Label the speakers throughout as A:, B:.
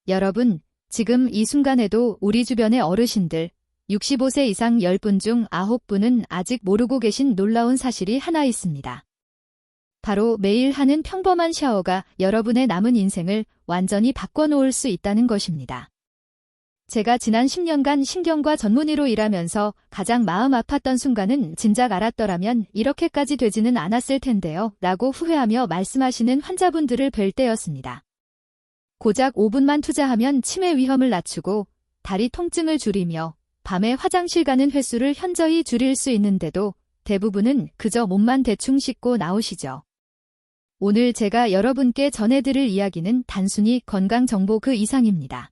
A: 여러분, 지금 이 순간에도 우리 주변의 어르신들, 65세 이상 10분 중 9분은 아직 모르고 계신 놀라운 사실이 하나 있습니다. 바로 매일 하는 평범한 샤워가 여러분의 남은 인생을 완전히 바꿔놓을 수 있다는 것입니다. 제가 지난 10년간 신경과 전문의로 일하면서 가장 마음 아팠던 순간은 진작 알았더라면 이렇게까지 되지는 않았을 텐데요. 라고 후회하며 말씀하시는 환자분들을 뵐 때였습니다. 고작 5분만 투자하면 치매 위험을 낮추고 다리 통증을 줄이며 밤에 화장실 가는 횟수를 현저히 줄일 수 있는데도 대부분은 그저 몸만 대충 씻고 나오시죠. 오늘 제가 여러분께 전해드릴 이야기는 단순히 건강 정보 그 이상입니다.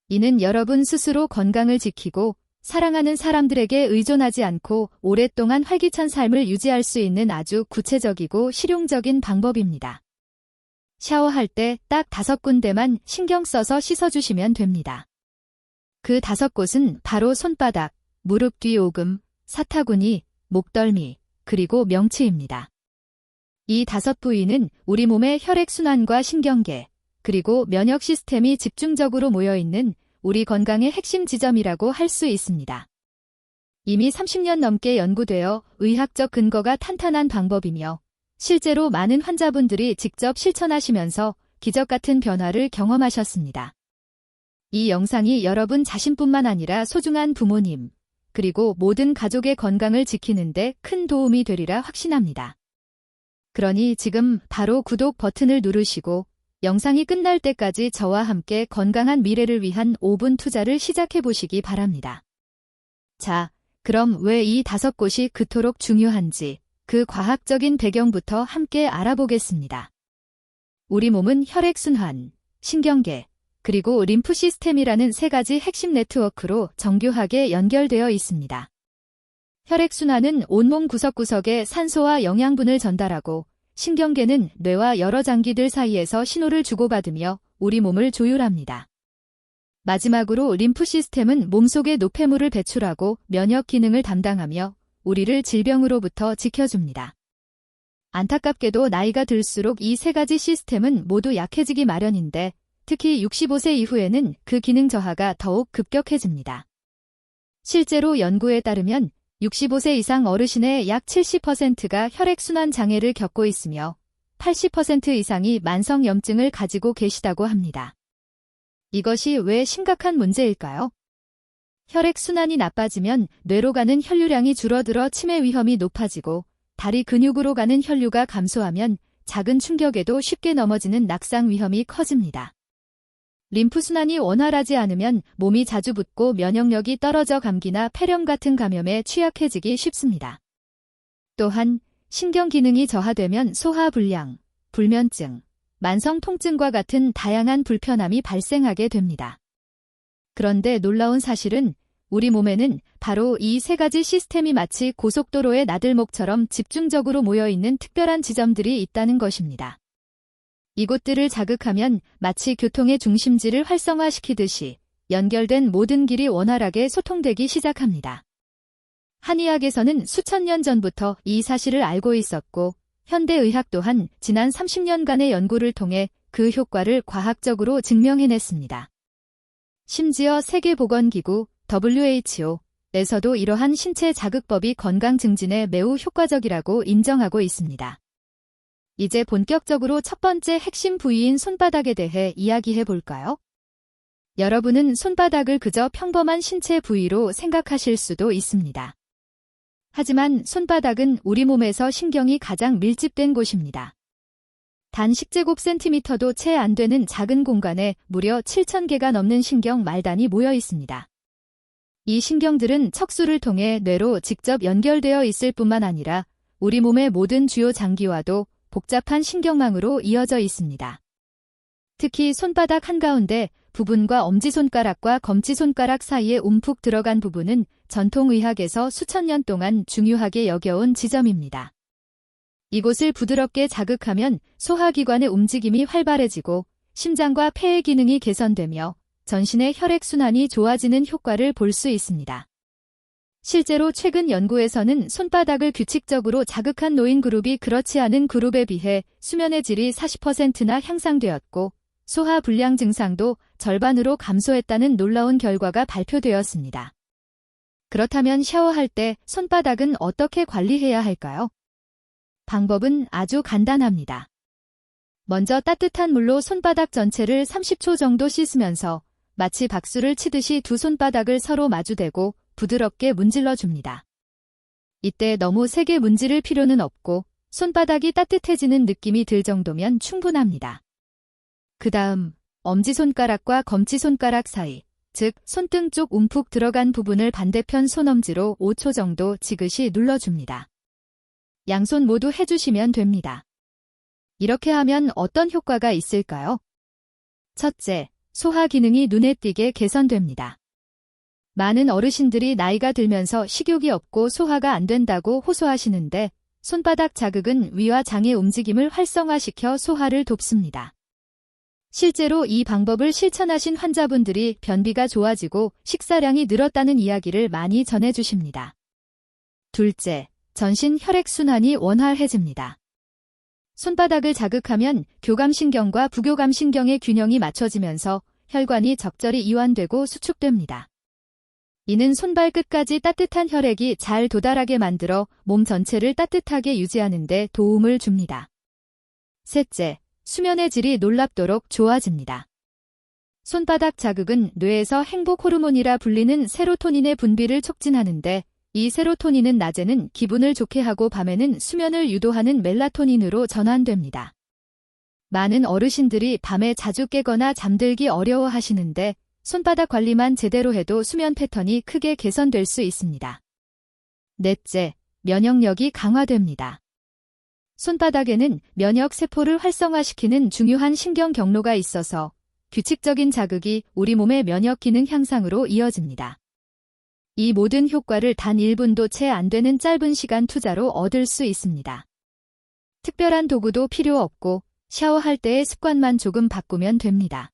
A: 이는 여러분 스스로 건강을 지키고 사랑하는 사람들에게 의존하지 않고 오랫동안 활기찬 삶을 유지할 수 있는 아주 구체적이고 실용적인 방법입니다. 샤워할 때 딱 5군데만 신경 써서 씻어주시면 됩니다. 그 5곳은 바로 손바닥, 무릎 뒤 오금, 사타구니, 목덜미, 그리고 명치입니다. 이 5부위는 우리 몸의 혈액순환과 신경계, 그리고 면역 시스템이 집중적으로 모여있는 우리 건강의 핵심 지점이라고 할 수 있습니다. 이미 30년 넘게 연구되어 의학적 근거가 탄탄한 방법이며 실제로 많은 환자분들이 직접 실천하시면서 기적 같은 변화를 경험하셨습니다. 이 영상이 여러분 자신뿐만 아니라 소중한 부모님, 그리고 모든 가족의 건강을 지키는데 큰 도움이 되리라 확신합니다. 그러니 지금 바로 구독 버튼을 누르시고 영상이 끝날 때까지 저와 함께 건강한 미래를 위한 5분 투자를 시작해 보시기 바랍니다. 자, 그럼 왜 이 5곳이 그토록 중요한지 그 과학적인 배경부터 함께 알아보겠습니다. 우리 몸은 혈액순환, 신경계, 그리고 림프 시스템이라는 3가지 핵심 네트워크로 정교하게 연결되어 있습니다. 혈액순환은 온몸 구석구석에 산소와 영양분을 전달하고 신경계는 뇌와 여러 장기들 사이에서 신호를 주고받으며 우리 몸을 조율합니다. 마지막으로 림프 시스템은 몸속에 노폐물을 배출하고 면역 기능을 담당하며 우리를 질병으로부터 지켜줍니다. 안타깝게도 나이가 들수록 이 3가지 시스템은 모두 약해지기 마련인데 특히 65세 이후에는 그 기능 저하가 더욱 급격해집니다. 실제로 연구에 따르면 65세 이상 어르신의 약 70%가 혈액순환 장애를 겪고 있으며 80% 이상이 만성염증을 가지고 계시다고 합니다. 이것이 왜 심각한 문제일까요? 혈액순환이 나빠지면 뇌로 가는 혈류량이 줄어들어 치매 위험이 높아지고 다리 근육으로 가는 혈류가 감소하면 작은 충격에도 쉽게 넘어지는 낙상 위험이 커집니다. 림프순환이 원활하지 않으면 몸이 자주 붓고 면역력이 떨어져 감기나 폐렴 같은 감염에 취약해지기 쉽습니다. 또한 신경 기능이 저하되면 소화불량, 불면증, 만성 통증과 같은 다양한 불편함이 발생하게 됩니다. 그런데 놀라운 사실은 우리 몸에는 바로 이 3가지 시스템이 마치 고속도로의 나들목처럼 집중적으로 모여있는 특별한 지점들이 있다는 것입니다. 이곳들을 자극하면 마치 교통의 중심지를 활성화시키듯이 연결된 모든 길이 원활하게 소통되기 시작합니다. 한의학에서는 수천 년 전부터 이 사실을 알고 있었고 현대의학 또한 지난 30년간의 연구를 통해 그 효과를 과학적으로 증명해냈습니다. 심지어 세계보건기구 WHO에서도 이러한 신체 자극법이 건강 증진에 매우 효과적이라고 인정하고 있습니다. 이제 본격적으로 첫 번째 핵심 부위인 손바닥에 대해 이야기해 볼까요? 여러분은 손바닥을 그저 평범한 신체 부위로 생각하실 수도 있습니다. 하지만 손바닥은 우리 몸에서 신경이 가장 밀집된 곳입니다. 단 10제곱센티미터도 채 안 되는 작은 공간에 무려 7,000개가 넘는 신경 말단이 모여 있습니다. 이 신경들은 척수를 통해 뇌로 직접 연결되어 있을 뿐만 아니라 우리 몸의 모든 주요 장기와도 복잡한 신경망으로 이어져 있습니다. 특히 손바닥 한가운데 부분과 엄지손가락과 검지손가락 사이에 움푹 들어간 부분은 전통의학에서 수천 년 동안 중요하게 여겨온 지점입니다. 이곳을 부드럽게 자극하면 소화기관의 움직임이 활발해지고 심장과 폐의 기능이 개선되며 전신의 혈액순환이 좋아지는 효과를 볼 수 있습니다. 실제로 최근 연구에서는 손바닥을 규칙적으로 자극한 노인 그룹이 그렇지 않은 그룹에 비해 수면의 질이 40%나 향상되었고 소화불량 증상도 절반으로 감소했다는 놀라운 결과가 발표되었습니다. 그렇다면 샤워할 때 손바닥은 어떻게 관리해야 할까요? 방법은 아주 간단합니다. 먼저 따뜻한 물로 손바닥 전체를 30초 정도 씻으면서 마치 박수를 치듯이 두 손바닥을 서로 마주대고 부드럽게 문질러 줍니다. 이때 너무 세게 문지를 필요는 없고 손바닥이 따뜻해지는 느낌이 들 정도면 충분합니다. 그 다음 엄지손가락과 검지손가락 사이, 즉 손등 쪽 움푹 들어간 부분을 반대편 손엄지로 5초 정도 지그시 눌러줍니다. 양손 모두 해주시면 됩니다. 이렇게 하면 어떤 효과가 있을까요? 첫째, 소화 기능이 눈에 띄게 개선됩니다. 많은 어르신들이 나이가 들면서 식욕이 없고 소화가 안 된다고 호소하시는데 손바닥 자극은 위와 장의 움직임을 활성화시켜 소화를 돕습니다. 실제로 이 방법을 실천하신 환자분들이 변비가 좋아지고 식사량이 늘었다는 이야기를 많이 전해주십니다. 둘째, 전신 혈액순환이 원활해집니다. 손바닥을 자극하면 교감신경과 부교감신경의 균형이 맞춰지면서 혈관이 적절히 이완되고 수축됩니다. 이는 손발 끝까지 따뜻한 혈액이 잘 도달하게 만들어 몸 전체를 따뜻하게 유지하는 데 도움을 줍니다. 셋째, 수면의 질이 놀랍도록 좋아집니다. 손바닥 자극은 뇌에서 행복 호르몬이라 불리는 세로토닌의 분비를 촉진하는데 이 세로토닌은 낮에는 기분을 좋게 하고 밤에는 수면을 유도하는 멜라토닌으로 전환됩니다. 많은 어르신들이 밤에 자주 깨거나 잠들기 어려워하시는데 손바닥 관리만 제대로 해도 수면 패턴이 크게 개선될 수 있습니다. 넷째, 면역력이 강화됩니다. 손바닥에는 면역 세포를 활성화시키는 중요한 신경 경로가 있어서 규칙적인 자극이 우리 몸의 면역 기능 향상으로 이어집니다. 이 모든 효과를 단 1분도 채 안 되는 짧은 시간 투자로 얻을 수 있습니다. 특별한 도구도 필요 없고 샤워할 때의 습관만 조금 바꾸면 됩니다.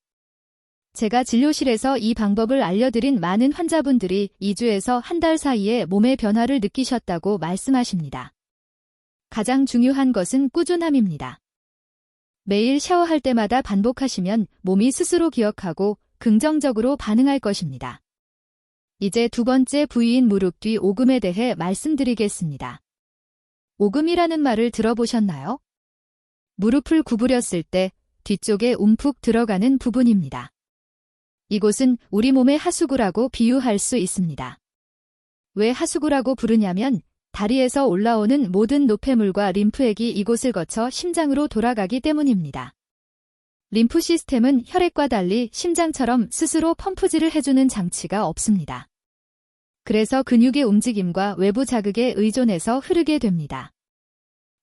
A: 제가 진료실에서 이 방법을 알려드린 많은 환자분들이 2주에서 한 달 사이에 몸의 변화를 느끼셨다고 말씀하십니다. 가장 중요한 것은 꾸준함입니다. 매일 샤워할 때마다 반복하시면 몸이 스스로 기억하고 긍정적으로 반응할 것입니다. 이제 두 번째 부위인 무릎 뒤 오금에 대해 말씀드리겠습니다. 오금이라는 말을 들어보셨나요? 무릎을 구부렸을 때 뒤쪽에 움푹 들어가는 부분입니다. 이곳은 우리 몸의 하수구라고 비유할 수 있습니다. 왜 하수구라고 부르냐면 다리에서 올라오는 모든 노폐물과 림프액이 이곳을 거쳐 심장으로 돌아가기 때문입니다. 림프 시스템은 혈액과 달리 심장처럼 스스로 펌프질을 해주는 장치가 없습니다. 그래서 근육의 움직임과 외부 자극에 의존해서 흐르게 됩니다.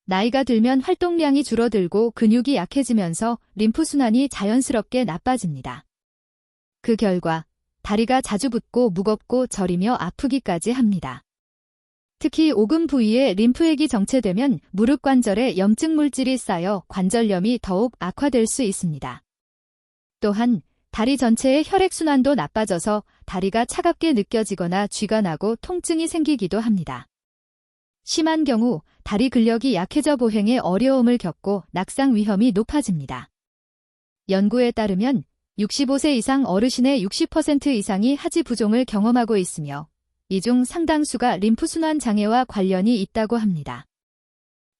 A: 나이가 들면 활동량이 줄어들고 근육이 약해지면서 림프순환이 자연스럽게 나빠집니다. 그 결과 다리가 자주 붓고 무겁고 저리며 아프기까지 합니다. 특히 오금 부위에 림프액이 정체되면 무릎 관절에 염증 물질이 쌓여 관절염이 더욱 악화될 수 있습니다. 또한 다리 전체의 혈액순환도 나빠져서 다리가 차갑게 느껴지거나 쥐가 나고 통증이 생기기도 합니다. 심한 경우 다리 근력이 약해져 보행에 어려움을 겪고 낙상 위험이 높아집니다. 연구에 따르면 65세 이상 어르신의 60% 이상이 하지 부종을 경험하고 있으며 이 중 상당수가 림프순환 장애와 관련이 있다고 합니다.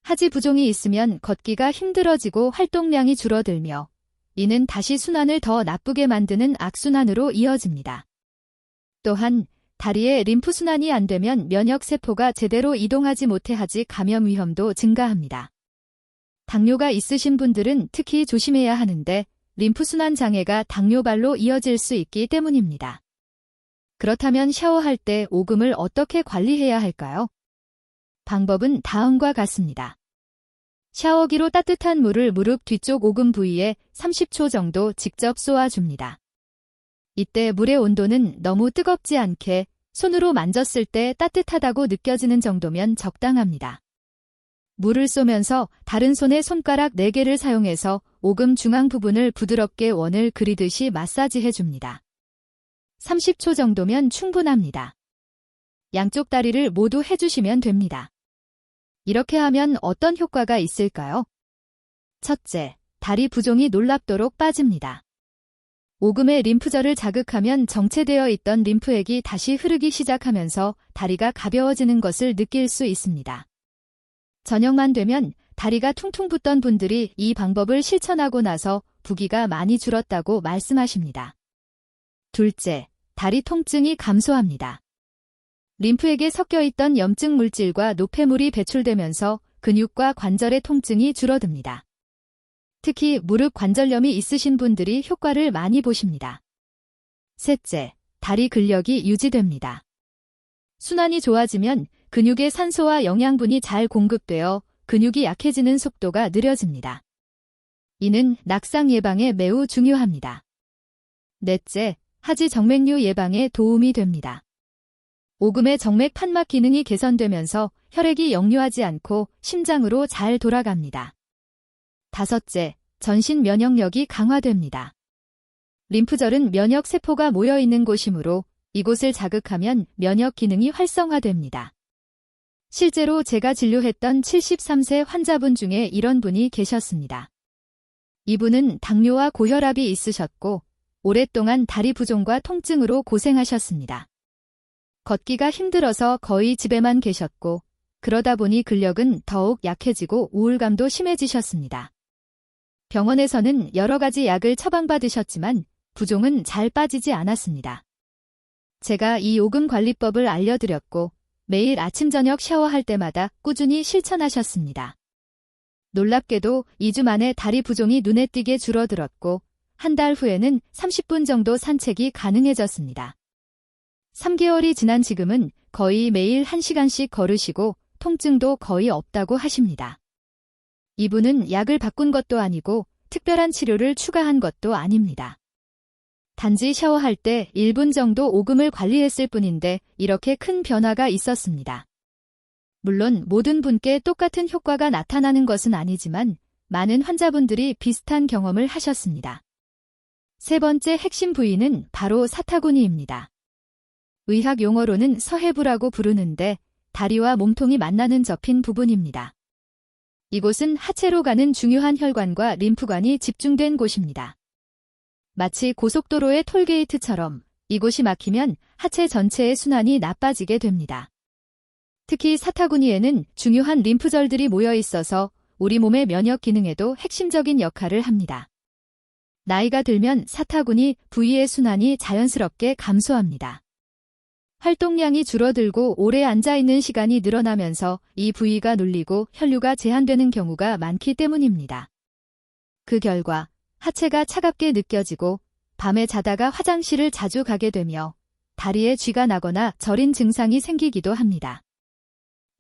A: 하지 부종이 있으면 걷기가 힘들어지고 활동량이 줄어들며 이는 다시 순환을 더 나쁘게 만드는 악순환으로 이어집니다. 또한 다리에 림프순환이 안 되면 면역세포가 제대로 이동하지 못해 하지 감염 위험도 증가합니다. 당뇨가 있으신 분들은 특히 조심해야 하는데 림프순환 장애가 당뇨발로 이어질 수 있기 때문입니다. 그렇다면 샤워할 때 오금을 어떻게 관리해야 할까요? 방법은 다음과 같습니다. 샤워기로 따뜻한 물을 무릎 뒤쪽 오금 부위에 30초 정도 직접 쏘아줍니다. 이때 물의 온도는 너무 뜨겁지 않게 손으로 만졌을 때 따뜻하다고 느껴지는 정도면 적당합니다. 물을 쏘면서 다른 손의 손가락 4개를 사용해서 오금 중앙 부분을 부드럽게 원을 그리듯이 마사지해줍니다. 30초 정도면 충분합니다. 양쪽 다리를 모두 해주시면 됩니다. 이렇게 하면 어떤 효과가 있을까요? 첫째, 다리 부종이 놀랍도록 빠집니다. 오금의 림프절을 자극하면 정체되어 있던 림프액이 다시 흐르기 시작하면서 다리가 가벼워지는 것을 느낄 수 있습니다. 저녁만 되면 다리가 퉁퉁 붓던 분들이 이 방법을 실천하고 나서 부기가 많이 줄었다고 말씀하십니다. 둘째, 다리 통증이 감소합니다. 림프액에 섞여있던 염증 물질과 노폐물이 배출되면서 근육과 관절의 통증이 줄어듭니다. 특히 무릎 관절염이 있으신 분들이 효과를 많이 보십니다. 셋째, 다리 근력이 유지됩니다. 순환이 좋아지면 근육에 산소와 영양분이 잘 공급되어 근육이 약해지는 속도가 느려집니다. 이는 낙상 예방에 매우 중요합니다. 넷째, 하지 정맥류 예방에 도움이 됩니다. 오금의 정맥 판막 기능이 개선되면서 혈액이 역류하지 않고 심장으로 잘 돌아갑니다. 다섯째, 전신 면역력이 강화됩니다. 림프절은 면역 세포가 모여 있는 곳이므로 이곳을 자극하면 면역 기능이 활성화됩니다. 실제로 제가 진료했던 73세 환자분 중에 이런 분이 계셨습니다. 이분은 당뇨와 고혈압이 있으셨고 오랫동안 다리 부종과 통증으로 고생하셨습니다. 걷기가 힘들어서 거의 집에만 계셨고 그러다 보니 근력은 더욱 약해지고 우울감도 심해지셨습니다. 병원에서는 여러 가지 약을 처방받으셨지만 부종은 잘 빠지지 않았습니다. 제가 이 오금 관리법을 알려드렸고 매일 아침 저녁 샤워할 때마다 꾸준히 실천하셨습니다. 놀랍게도 2주 만에 다리 부종이 눈에 띄게 줄어들었고 한 달 후에는 30분 정도 산책이 가능해졌습니다. 3개월이 지난 지금은 거의 매일 1시간씩 걸으시고 통증도 거의 없다고 하십니다. 이분은 약을 바꾼 것도 아니고 특별한 치료를 추가한 것도 아닙니다. 단지 샤워할 때 1분 정도 오금을 관리했을 뿐인데 이렇게 큰 변화가 있었습니다. 물론 모든 분께 똑같은 효과가 나타나는 것은 아니지만 많은 환자분들이 비슷한 경험을 하셨습니다. 세 번째 핵심 부위는 바로 사타구니입니다. 의학 용어로는 서해부라고 부르는데 다리와 몸통이 만나는 접힌 부분입니다. 이곳은 하체로 가는 중요한 혈관과 림프관이 집중된 곳입니다. 마치 고속도로의 톨게이트처럼 이곳이 막히면 하체 전체의 순환이 나빠지게 됩니다. 특히 사타구니에는 중요한 림프절들이 모여 있어서 우리 몸의 면역 기능에도 핵심적인 역할을 합니다. 나이가 들면 사타구니 부위의 순환이 자연스럽게 감소합니다. 활동량이 줄어들고 오래 앉아있는 시간이 늘어나면서 이 부위가 눌리고 혈류가 제한되는 경우가 많기 때문입니다. 그 결과 하체가 차갑게 느껴지고 밤에 자다가 화장실을 자주 가게 되며 다리에 쥐가 나거나 저린 증상이 생기기도 합니다.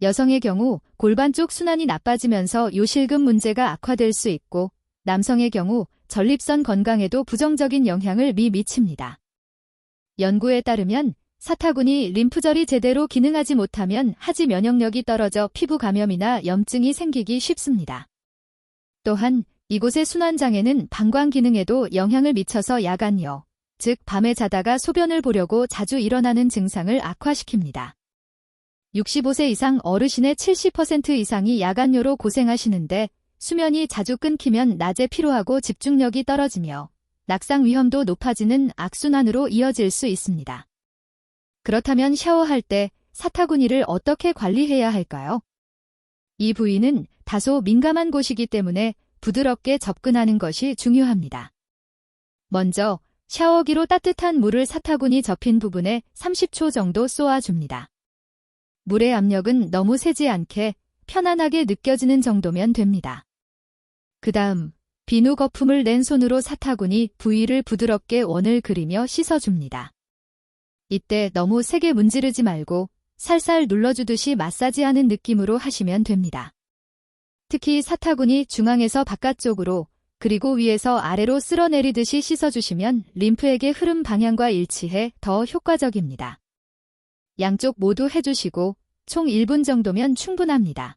A: 여성의 경우 골반 쪽 순환이 나빠지면서 요실금 문제가 악화될 수 있고 남성의 경우 전립선 건강에도 부정적인 영향을 미칩니다. 연구에 따르면 사타구니 림프절이 제대로 기능하지 못하면 하지 면역력이 떨어져 피부 감염이나 염증이 생기기 쉽습니다. 또한 이곳의 순환장애는 방광 기능에도 영향을 미쳐서 야간요, 즉 밤에 자다가 소변을 보려고 자주 일어나는 증상을 악화시킵니다. 65세 이상 어르신의 70% 이상이 야간요로 고생하시는데 수면이 자주 끊기면 낮에 피로하고 집중력이 떨어지며 낙상 위험도 높아지는 악순환으로 이어질 수 있습니다. 그렇다면 샤워할 때 사타구니를 어떻게 관리해야 할까요? 이 부위는 다소 민감한 곳이기 때문에 부드럽게 접근하는 것이 중요합니다. 먼저 샤워기로 따뜻한 물을 사타구니 접힌 부분에 30초 정도 쏘아줍니다. 물의 압력은 너무 세지 않게 편안하게 느껴지는 정도면 됩니다. 그 다음 비누 거품을 낸 손으로 사타구니 부위를 부드럽게 원을 그리며 씻어줍니다. 이때 너무 세게 문지르지 말고 살살 눌러주듯이 마사지하는 느낌으로 하시면 됩니다. 특히 사타구니 중앙에서 바깥쪽으로 그리고 위에서 아래로 쓸어내리듯이 씻어주시면 림프액의 흐름 방향과 일치해 더 효과적입니다. 양쪽 모두 해주시고 총 1분 정도면 충분합니다.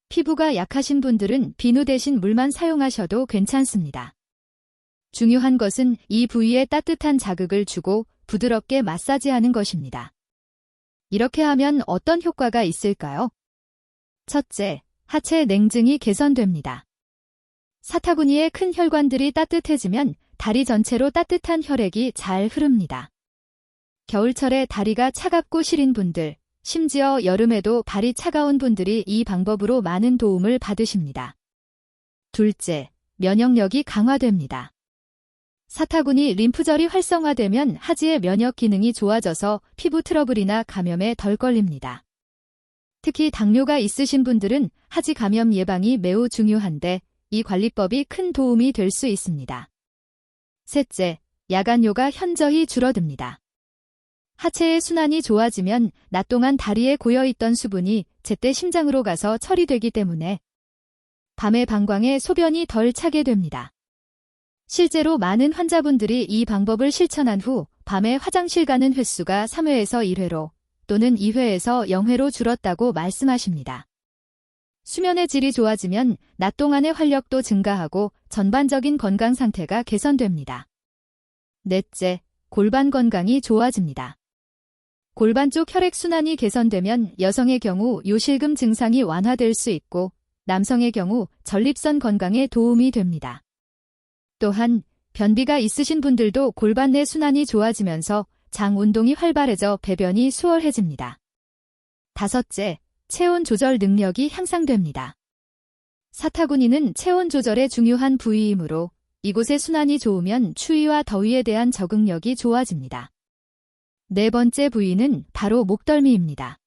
A: 피부가 약하신 분들은 비누 대신 물만 사용하셔도 괜찮습니다. 중요한 것은 이 부위에 따뜻한 자극을 주고 부드럽게 마사지하는 것입니다. 이렇게 하면 어떤 효과가 있을까요? 첫째, 하체 냉증이 개선됩니다. 사타구니의 큰 혈관들이 따뜻해지면 다리 전체로 따뜻한 혈액이 잘 흐릅니다. 겨울철에 다리가 차갑고 시린 분들, 심지어 여름에도 발이 차가운 분들이 이 방법으로 많은 도움을 받으십니다. 둘째, 면역력이 강화됩니다. 사타구니 림프절이 활성화되면 하지의 면역 기능이 좋아져서 피부 트러블이나 감염에 덜 걸립니다. 특히 당뇨가 있으신 분들은 하지 감염 예방이 매우 중요한데 이 관리법이 큰 도움이 될 수 있습니다. 셋째, 야간요가 현저히 줄어듭니다. 하체의 순환이 좋아지면 낮 동안 다리에 고여있던 수분이 제때 심장으로 가서 처리되기 때문에 밤에 방광에 소변이 덜 차게 됩니다. 실제로 많은 환자분들이 이 방법을 실천한 후 밤에 화장실 가는 횟수가 3회에서 1회로 또는 2회에서 0회로 줄었다고 말씀하십니다. 수면의 질이 좋아지면 낮 동안의 활력도 증가하고 전반적인 건강 상태가 개선됩니다. 넷째, 골반 건강이 좋아집니다. 골반 쪽 혈액순환이 개선되면 여성의 경우 요실금 증상이 완화될 수 있고 남성의 경우 전립선 건강에 도움이 됩니다. 또한 변비가 있으신 분들도 골반 내 순환이 좋아지면서 장 운동이 활발해져 배변이 수월해집니다. 다섯째, 체온 조절 능력이 향상됩니다. 사타구니는 체온 조절에 중요한 부위이므로 이곳의 순환이 좋으면 추위와 더위에 대한 적응력이 좋아집니다. 네 번째 부위는 바로 목덜미입니다.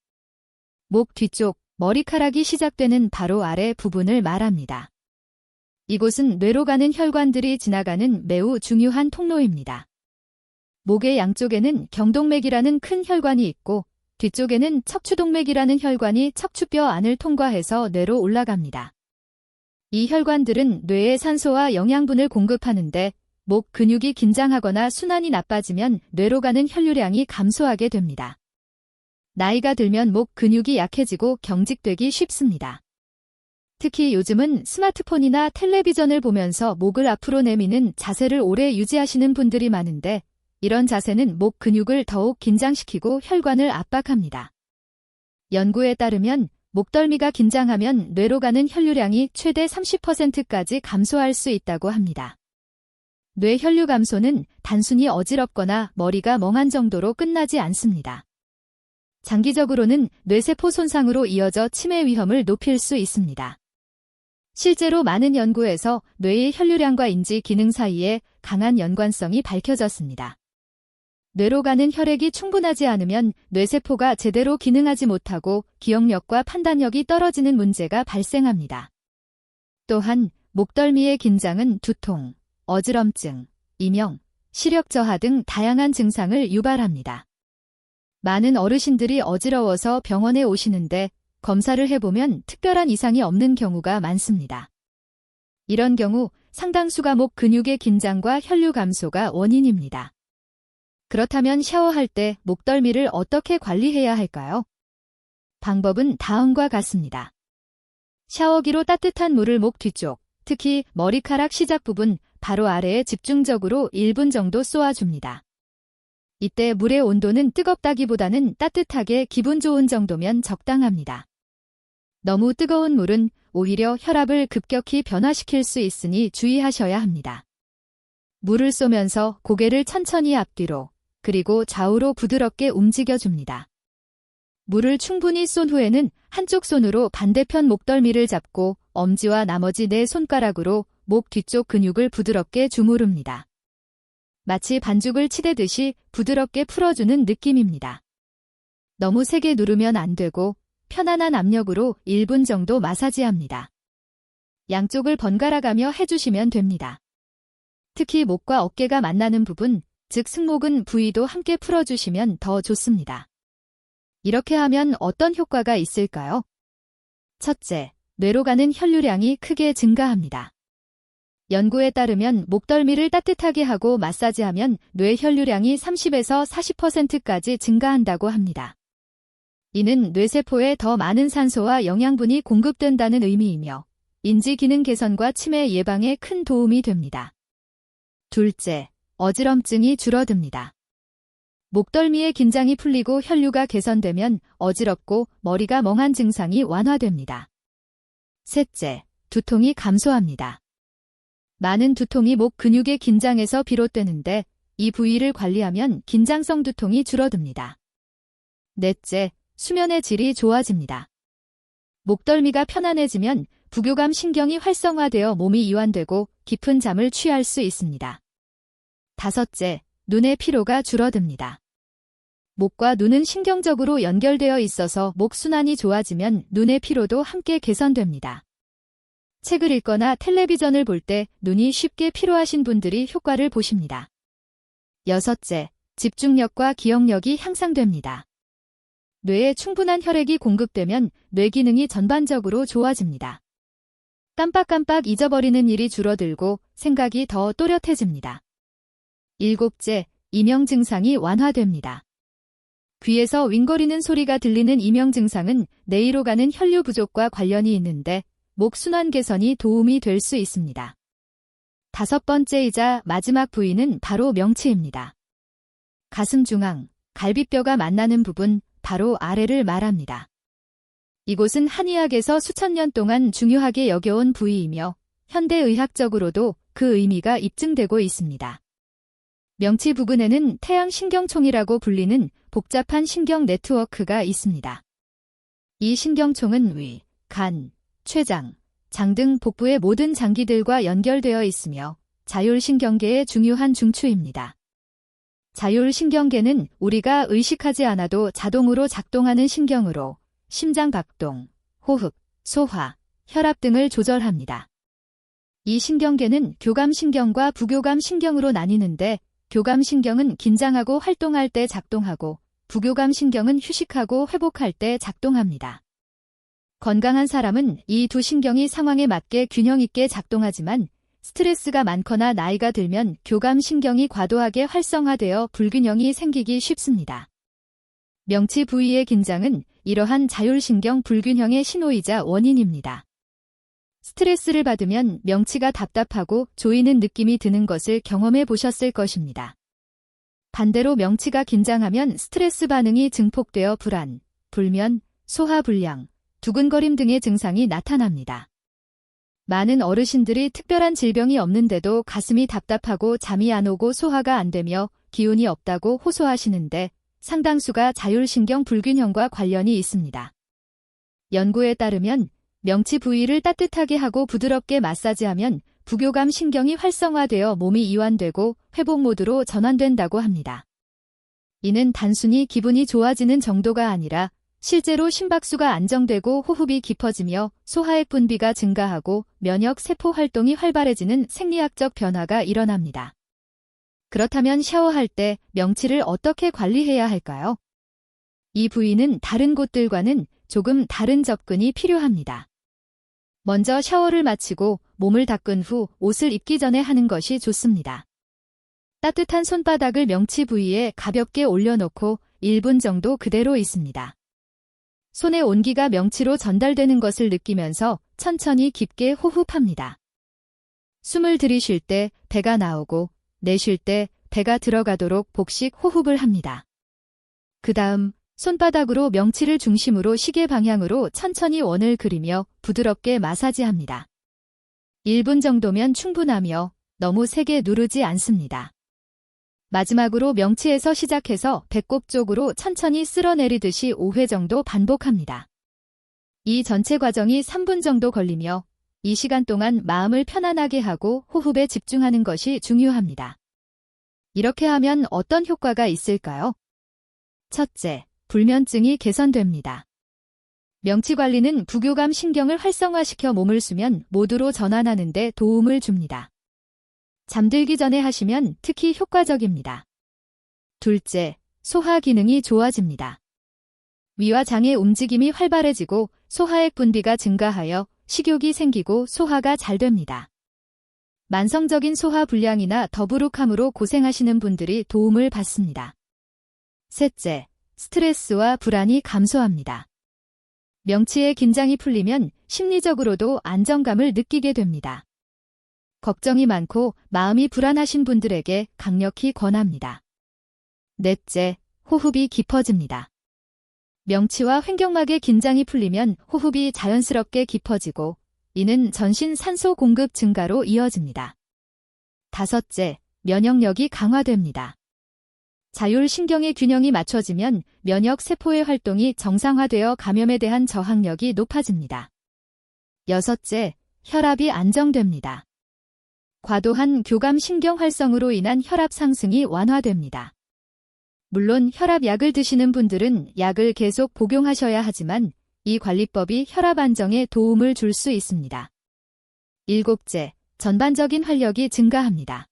A: 목 뒤쪽, 머리카락이 시작되는 바로 아래 부분을 말합니다. 이곳은 뇌로 가는 혈관들이 지나가는 매우 중요한 통로입니다. 목의 양쪽에는 경동맥이라는 큰 혈관이 있고 뒤쪽에는 척추동맥이라는 혈관이 척추뼈 안을 통과해서 뇌로 올라갑니다. 이 혈관들은 뇌에 산소와 영양분을 공급하는데 목 근육이 긴장하거나 순환이 나빠지면 뇌로 가는 혈류량이 감소하게 됩니다. 나이가 들면 목 근육이 약해지고 경직되기 쉽습니다. 특히 요즘은 스마트폰이나 텔레비전을 보면서 목을 앞으로 내미는 자세를 오래 유지하시는 분들이 많은데 이런 자세는 목 근육을 더욱 긴장시키고 혈관을 압박합니다. 연구에 따르면 목덜미가 긴장하면 뇌로 가는 혈류량이 최대 30%까지 감소할 수 있다고 합니다. 뇌 혈류 감소는 단순히 어지럽거나 머리가 멍한 정도로 끝나지 않습니다. 장기적으로는 뇌세포 손상으로 이어져 치매 위험을 높일 수 있습니다. 실제로 많은 연구에서 뇌의 혈류량과 인지 기능 사이에 강한 연관성이 밝혀졌습니다. 뇌로 가는 혈액이 충분하지 않으면 뇌세포가 제대로 기능하지 못하고 기억력과 판단력이 떨어지는 문제가 발생합니다. 또한 목덜미의 긴장은 두통, 어지럼증, 이명, 시력 저하 등 다양한 증상을 유발합니다. 많은 어르신들이 어지러워서 병원에 오시는데 검사를 해보면 특별한 이상이 없는 경우가 많습니다. 이런 경우 상당수가 목 근육의 긴장과 혈류 감소가 원인입니다. 그렇다면 샤워할 때 목덜미를 어떻게 관리해야 할까요? 방법은 다음과 같습니다. 샤워기로 따뜻한 물을 목 뒤쪽, 특히 머리카락 시작 부분 바로 아래에 집중적으로 1분 정도 쏘아줍니다. 이때 물의 온도는 뜨겁다기보다는 따뜻하게 기분 좋은 정도면 적당합니다. 너무 뜨거운 물은 오히려 혈압을 급격히 변화시킬 수 있으니 주의하셔야 합니다. 물을 쏘면서 고개를 천천히 앞뒤로 그리고 좌우로 부드럽게 움직여줍니다. 물을 충분히 쏜 후에는 한쪽 손으로 반대편 목덜미를 잡고 엄지와 나머지 네 손가락으로 목 뒤쪽 근육을 부드럽게 주무릅니다. 마치 반죽을 치대듯이 부드럽게 풀어주는 느낌입니다. 너무 세게 누르면 안 되고 편안한 압력으로 1분 정도 마사지합니다. 양쪽을 번갈아가며 해주시면 됩니다. 특히 목과 어깨가 만나는 부분, 즉 승모근 부위도 함께 풀어주시면 더 좋습니다. 이렇게 하면 어떤 효과가 있을까요? 첫째, 뇌로 가는 혈류량이 크게 증가합니다. 연구에 따르면 목덜미를 따뜻하게 하고 마사지하면 뇌 혈류량이 30에서 40%까지 증가한다고 합니다. 이는 뇌세포에 더 많은 산소와 영양분이 공급된다는 의미이며 인지 기능 개선과 치매 예방에 큰 도움이 됩니다. 둘째, 어지럼증이 줄어듭니다. 목덜미의 긴장이 풀리고 혈류가 개선되면 어지럽고 머리가 멍한 증상이 완화됩니다. 셋째, 두통이 감소합니다. 많은 두통이 목 근육의 긴장에서 비롯되는데 이 부위를 관리하면 긴장성 두통이 줄어듭니다. 넷째, 수면의 질이 좋아집니다. 목덜미가 편안해지면 부교감 신경이 활성화되어 몸이 이완되고 깊은 잠을 취할 수 있습니다. 다섯째, 눈의 피로가 줄어듭니다. 목과 눈은 신경적으로 연결되어 있어서 목 순환이 좋아지면 눈의 피로도 함께 개선됩니다. 책을 읽거나 텔레비전을 볼 때 눈이 쉽게 피로하신 분들이 효과를 보십니다. 여섯째, 집중력과 기억력이 향상됩니다. 뇌에 충분한 혈액이 공급되면 뇌 기능이 전반적으로 좋아집니다. 깜빡깜빡 잊어버리는 일이 줄어들고 생각이 더 또렷해집니다. 일곱째, 이명 증상이 완화됩니다. 귀에서 윙거리는 소리가 들리는 이명 증상은 뇌로 가는 혈류 부족과 관련이 있는데 목 순환 개선이 도움이 될 수 있습니다. 다섯 번째이자 마지막 부위는 바로 명치입니다. 가슴 중앙, 갈비뼈가 만나는 부분, 바로 아래를 말합니다. 이곳은 한의학에서 수천 년 동안 중요하게 여겨온 부위이며 현대의학적으로도 그 의미가 입증되고 있습니다. 명치 부근에는 태양신경총이라고 불리는 복잡한 신경 네트워크가 있습니다. 이 신경총은 위, 간, 췌장, 장 등 복부의 모든 장기들과 연결되어 있으며 자율신경계의 중요한 중추입니다. 자율신경계는 우리가 의식하지 않아도 자동으로 작동하는 신경으로 심장 박동, 호흡, 소화, 혈압 등을 조절합니다. 이 신경계는 교감신경과 부교감신경으로 나뉘는데 교감신경은 긴장하고 활동할 때 작동하고 부교감신경은 휴식하고 회복할 때 작동합니다. 건강한 사람은 이 두 신경이 상황에 맞게 균형 있게 작동하지만 스트레스가 많거나 나이가 들면 교감신경이 과도하게 활성화되어 불균형이 생기기 쉽습니다. 명치 부위의 긴장은 이러한 자율신경 불균형의 신호이자 원인입니다. 스트레스를 받으면 명치가 답답하고 조이는 느낌이 드는 것을 경험해 보셨을 것입니다. 반대로 명치가 긴장하면 스트레스 반응이 증폭되어 불안, 불면, 소화불량, 두근거림 등의 증상이 나타납니다. 많은 어르신들이 특별한 질병이 없는데도 가슴이 답답하고 잠이 안 오고 소화가 안 되며 기운이 없다고 호소하시는데 상당수가 자율신경 불균형과 관련이 있습니다. 연구에 따르면 명치 부위를 따뜻하게 하고 부드럽게 마사지하면 부교감 신경이 활성화되어 몸이 이완되고 회복 모드로 전환된다고 합니다. 이는 단순히 기분이 좋아지는 정도가 아니라 실제로 심박수가 안정되고 호흡이 깊어지며 소화액 분비가 증가하고 면역 세포 활동이 활발해지는 생리학적 변화가 일어납니다. 그렇다면 샤워할 때 명치를 어떻게 관리해야 할까요? 이 부위는 다른 곳들과는 조금 다른 접근이 필요합니다. 먼저 샤워를 마치고 몸을 닦은 후 옷을 입기 전에 하는 것이 좋습니다. 따뜻한 손바닥을 명치 부위에 가볍게 올려놓고 1분 정도 그대로 있습니다. 손의 온기가 명치로 전달되는 것을 느끼면서 천천히 깊게 호흡합니다. 숨을 들이쉴 때 배가 나오고 내쉴 때 배가 들어가도록 복식 호흡을 합니다. 그 다음 손바닥으로 명치를 중심으로 시계 방향으로 천천히 원을 그리며 부드럽게 마사지합니다. 1분 정도면 충분하며 너무 세게 누르지 않습니다. 마지막으로 명치에서 시작해서 배꼽 쪽으로 천천히 쓸어내리듯이 5회 정도 반복합니다. 이 전체 과정이 3분 정도 걸리며 이 시간 동안 마음을 편안하게 하고 호흡에 집중하는 것이 중요합니다. 이렇게 하면 어떤 효과가 있을까요? 첫째, 불면증이 개선됩니다. 명치 관리는 부교감 신경을 활성화시켜 몸을 수면 모드로 전환하는 데 도움을 줍니다. 잠들기 전에 하시면 특히 효과적입니다. 둘째, 소화 기능이 좋아집니다. 위와 장의 움직임이 활발해지고 소화액 분비가 증가하여 식욕이 생기고 소화가 잘 됩니다. 만성적인 소화 불량이나 더부룩함으로 고생하시는 분들이 도움을 받습니다. 셋째, 스트레스와 불안이 감소합니다. 명치의 긴장이 풀리면 심리적으로도 안정감을 느끼게 됩니다. 걱정이 많고 마음이 불안하신 분들에게 강력히 권합니다. 넷째, 호흡이 깊어집니다. 명치와 횡격막의 긴장이 풀리면 호흡이 자연스럽게 깊어지고 이는 전신 산소 공급 증가로 이어집니다. 5째, 면역력이 강화됩니다. 자율신경의 균형이 맞춰지면 면역 세포의 활동이 정상화되어 감염에 대한 저항력이 높아집니다. 6째, 혈압이 안정됩니다. 과도한 교감신경 활성으로 인한 혈압 상승이 완화됩니다. 물론 혈압약을 드시는 분들은 약을 계속 복용하셔야 하지만 이 관리법이 혈압 안정에 도움을 줄 수 있습니다. 7째, 전반적인 활력이 증가합니다.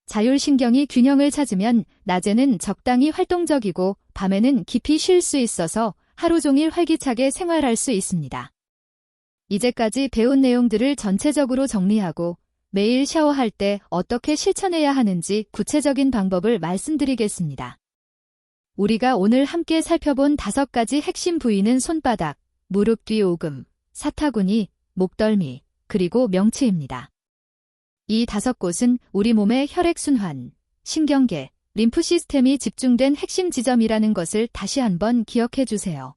A: 자율신경이 균형을 찾으면 낮에는 적당히 활동적이고 밤에는 깊이 쉴 수 있어서 하루 종일 활기차게 생활할 수 있습니다. 이제까지 배운 내용들을 전체적으로 정리하고 매일 샤워할 때 어떻게 실천해야 하는지 구체적인 방법을 말씀드리겠습니다. 우리가 오늘 함께 살펴본 5가지 핵심 부위는 손바닥, 무릎 뒤 오금, 사타구니, 목덜미, 그리고 명치입니다. 이 5곳은 우리 몸의 혈액순환, 신경계, 림프 시스템이 집중된 핵심 지점이라는 것을 다시 한번 기억해 주세요.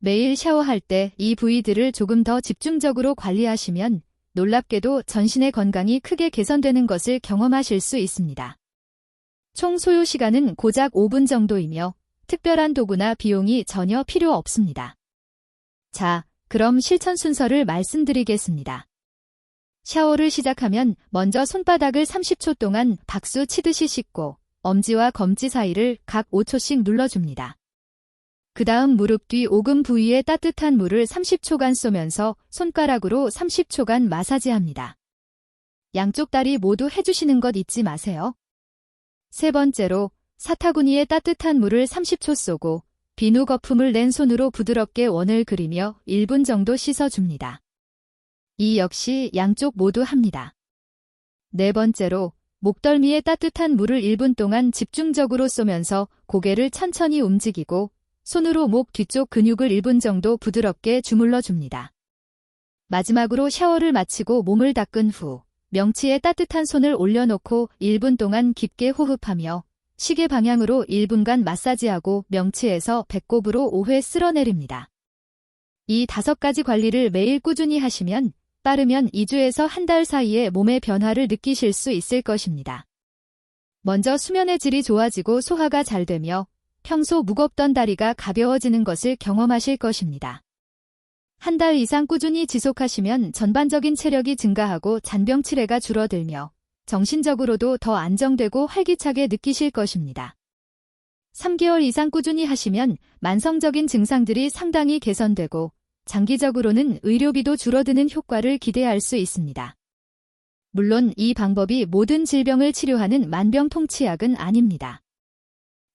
A: 매일 샤워할 때 이 부위들을 조금 더 집중적으로 관리하시면 놀랍게도 전신의 건강이 크게 개선되는 것을 경험하실 수 있습니다. 총 소요 시간은 고작 5분 정도이며 특별한 도구나 비용이 전혀 필요 없습니다. 자, 그럼 실천 순서를 말씀드리겠습니다. 샤워를 시작하면 먼저 손바닥을 30초 동안 박수 치듯이 씻고 엄지와 검지 사이를 각 5초씩 눌러줍니다. 그 다음 무릎 뒤 오금 부위에 따뜻한 물을 30초간 쏘면서 손가락으로 30초간 마사지합니다. 양쪽 다리 모두 해주시는 것 잊지 마세요. 3번째로 사타구니에 따뜻한 물을 30초 쏘고 비누 거품을 낸 손으로 부드럽게 원을 그리며 1분 정도 씻어줍니다. 이 역시 양쪽 모두 합니다. 4번째로 목덜미에 따뜻한 물을 1분 동안 집중적으로 쏘면서 고개를 천천히 움직이고 손으로 목 뒤쪽 근육을 1분 정도 부드럽게 주물러 줍니다. 마지막으로 샤워를 마치고 몸을 닦은 후 명치에 따뜻한 손을 올려놓고 1분 동안 깊게 호흡하며 시계 방향으로 1분간 마사지하고 명치에서 배꼽으로 5회 쓸어내립니다. 이 5가지 관리를 매일 꾸준히 하시면 빠르면 2주에서 한 달 사이에 몸의 변화를 느끼실 수 있을 것입니다. 먼저 수면의 질이 좋아지고 소화가 잘 되며 평소 무겁던 다리가 가벼워지는 것을 경험하실 것입니다. 한 달 이상 꾸준히 지속하시면 전반적인 체력이 증가하고 잔병 치레가 줄어들며 정신적으로도 더 안정되고 활기차게 느끼실 것입니다. 3개월 이상 꾸준히 하시면 만성적인 증상들이 상당히 개선되고 장기적으로는 의료비도 줄어드는 효과를 기대할 수 있습니다. 물론 이 방법이 모든 질병을 치료하는 만병통치약은 아닙니다.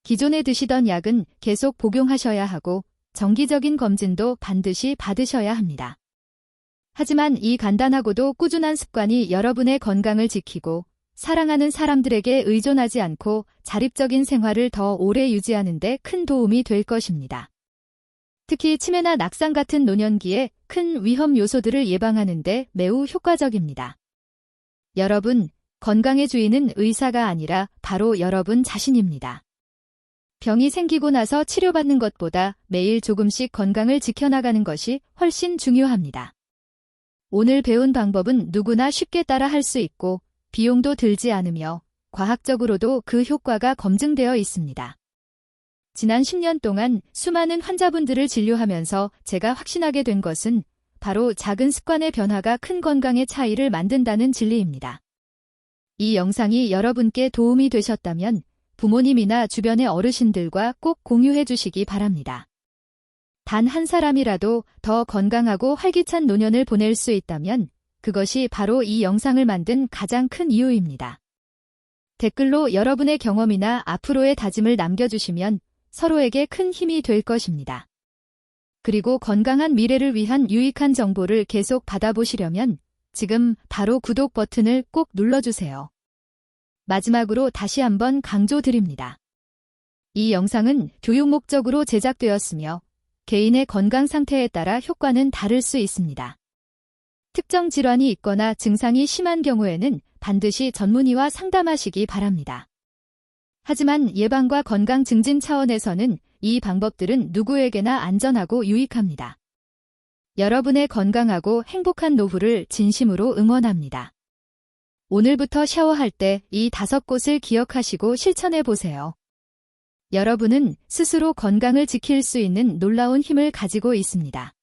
A: 기존에 드시던 약은 계속 복용하셔야 하고 정기적인 검진도 반드시 받으셔야 합니다. 하지만 이 간단하고도 꾸준한 습관이 여러분의 건강을 지키고 사랑하는 사람들에게 의존하지 않고 자립적인 생활을 더 오래 유지하는 데 큰 도움이 될 것입니다. 특히 치매나 낙상 같은 노년기에 큰 위험 요소들을 예방하는 데 매우 효과적입니다. 여러분, 건강의 주인은 의사가 아니라 바로 여러분 자신입니다. 병이 생기고 나서 치료받는 것보다 매일 조금씩 건강을 지켜나가는 것이 훨씬 중요합니다. 오늘 배운 방법은 누구나 쉽게 따라 할 수 있고 비용도 들지 않으며 과학적으로도 그 효과가 검증되어 있습니다. 지난 10년 동안 수많은 환자분들을 진료하면서 제가 확신하게 된 것은 바로 작은 습관의 변화가 큰 건강의 차이를 만든다는 진리입니다. 이 영상이 여러분께 도움이 되셨다면 부모님이나 주변의 어르신들과 꼭 공유해 주시기 바랍니다. 단 한 사람이라도 더 건강하고 활기찬 노년을 보낼 수 있다면 그것이 바로 이 영상을 만든 가장 큰 이유입니다. 댓글로 여러분의 경험이나 앞으로의 다짐을 남겨주시면 서로에게 큰 힘이 될 것입니다. 그리고 건강한 미래를 위한 유익한 정보를 계속 받아보시려면 지금 바로 구독 버튼을 꼭 눌러주세요. 마지막으로 다시 한번 강조드립니다. 이 영상은 교육 목적으로 제작되었으며 개인의 건강 상태에 따라 효과는 다를 수 있습니다. 특정 질환이 있거나 증상이 심한 경우에는 반드시 전문의와 상담하시기 바랍니다. 하지만 예방과 건강 증진 차원에서는 이 방법들은 누구에게나 안전하고 유익합니다. 여러분의 건강하고 행복한 노후를 진심으로 응원합니다. 오늘부터 샤워할 때 이 5곳을 기억하시고 실천해 보세요. 여러분은 스스로 건강을 지킬 수 있는 놀라운 힘을 가지고 있습니다.